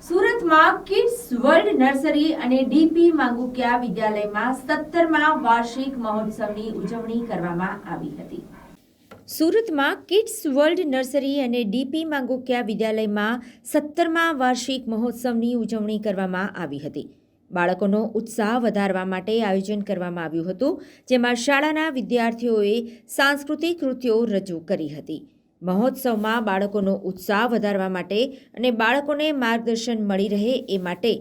સુરતમાં kids world nursery અને DP Mangukiya વિદ્યાલયમાં 17મા વાર્ષિક મહોત્સવની ઉજવણી કરવામાં આવી હતી। સુરતમાં કિડ્સ વર્લ્ડ નર્સરી અને ડીપી માંગુકિયા વિદ્યાલયમાં 17મા વાર્ષિક મહોત્સવની ઉજવણી કરવામાં આવી હતી। બાળકોનો ઉત્સાહ વધારવા માટે આયોજન કરવામાં આવ્યું હતું, જેમાં શાળાના વિદ્યાર્થીઓએ સાંસ્કૃતિક કૃતિઓ રજૂ કરી હતી। મહોત્સવમાં બાળકોનો ઉત્સાહ વધારવા માટે અને બાળકોને માર્ગદર્શન મળી રહે એ માટે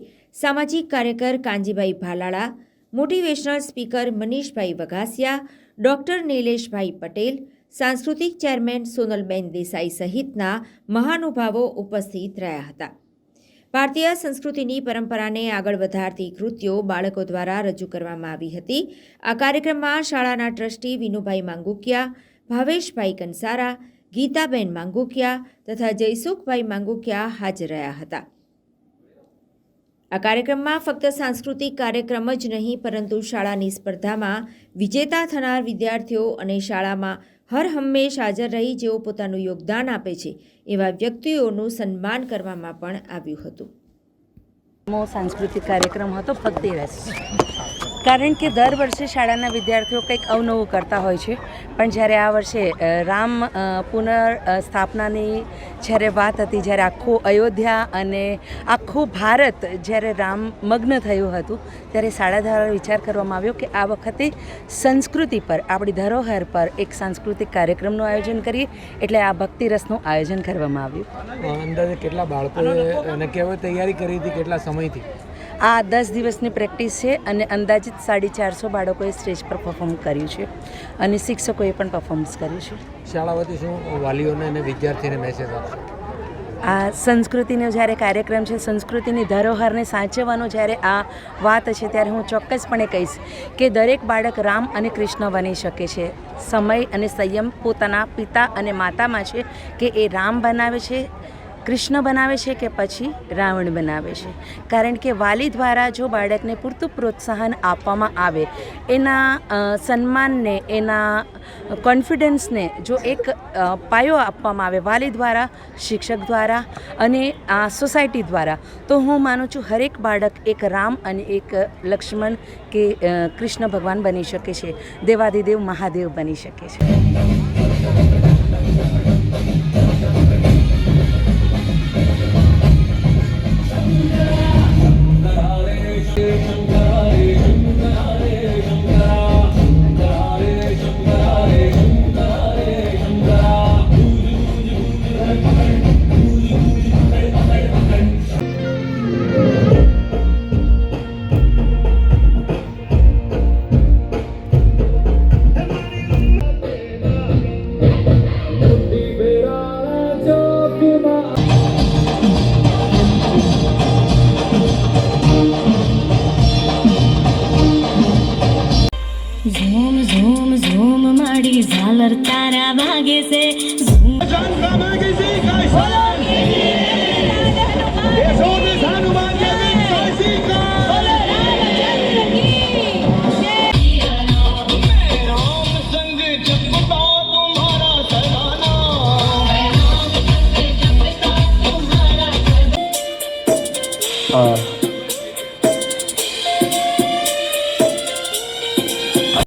સામાજિક કાર્યકર કાંજીભાઈ ભાલાળા, મોટિવેશનલ સ્પીકર મનીષભાઈ વઘાસિયા, ડૉક્ટર નિલેશભાઈ પટેલ, સાંસ્કૃતિક ચેરમેન સોનલબેન દેસાઈ સહિતના મહાનુભાવો ઉપસ્થિત રહ્યા હતા। ભારતીય સંસ્કૃતિની પરંપરાને આગળ વધારતી કૃતિઓ બાળકો દ્વારા રજૂ કરવામાં આવી હતી। આ કાર્યક્રમમાં શાળાના ટ્રસ્ટી વિનુભાઈ માંગુકિયા, ભાવેશભાઈ કંસારા, ગીતાબેન માંગુકિયા તથા જયસુખભાઈ માંગુકિયા હાજર રહ્યા હતા। આ કાર્યક્રમમાં ફક્ત સાંસ્કૃતિક કાર્યક્રમ જ નહીં, પરંતુ શાળાની સ્પર્ધામાં વિજેતા થનાર વિદ્યાર્થીઓ અને શાળામાં હર હંમેશ હાજર રહી જેઓ પોતાનું યોગદાન આપે છે એવા વ્યક્તિઓનું સન્માન કરવામાં પણ આવ્યું હતું। સાંસ્કૃતિક કાર્યક્રમ હતો ભક્તિ રસ, કારણ કે દર વર્ષે શાળાના વિદ્યાર્થીઓ કંઈક અવનવું કરતા હોય છે, પણ જ્યારે આ વર્ષે રામ પુનર્સ્થાપનાની જ્યારે વાત હતી, જ્યારે આખું અયોધ્યા અને આખું ભારત જ્યારે રામ મગ્ન થયું હતું, ત્યારે શાળા દ્વારા વિચાર કરવામાં આવ્યો કે આ વખતે સંસ્કૃતિ પર, આપણી ધરોહર પર એક સાંસ્કૃતિક કાર્યક્રમનું આયોજન કરીએ, એટલે આ ભક્તિ રસનું આયોજન કરવામાં આવ્યું। અંદાજે કેટલા બાળકોએ અને કેવી તૈયારી કરી હતી, કેટલા સમયથી? આ 10 દિવસની પ્રેક્ટિસ છે અને અંદાજિત 450 બાળકોએ સ્ટેજ પર પરફોર્મ કર્યું છે અને શિક્ષકોએ પણ પરફોર્મન્સ કર્યું છે। શાળા વતી શું વાલીઓને અને વિદ્યાર્થીને મેસેજ આપશો? આ સંસ્કૃતિનો જ્યારે કાર્યક્રમ છે, સંસ્કૃતિની ધરોહરને સાચવવાનો જ્યારે આ વાત છે, ત્યારે હું ચોક્કસપણે કહીશ કે દરેક બાળક રામ અને કૃષ્ણ બની શકે છે। સમય અને સંયમ પોતાના પિતા અને માતામાં છે કે એ રામ બનાવે છે, કૃષ્ણ બનાવે છે કે પછી રાવણ બનાવે છે, કારણ કે વાલી દ્વારા જો બાળકને પૂરતું પ્રોત્સાહન આપવામાં આવે, એના સન્માનને, એના કોન્ફિડન્સને જો એક પાયો આપવામાં આવે વાલી દ્વારા, શિક્ષક દ્વારા અને આ સોસાયટી દ્વારા, તો હું માનું છું હરેક બાળક એક રામ અને એક લક્ષ્મણ કે કૃષ્ણ ભગવાન બની શકે છે, દેવાધિદેવ મહાદેવ બની શકે છે। ઝૂમ ઝૂમ ઝૂમ માડી ઝાલર તારા વાગે છે,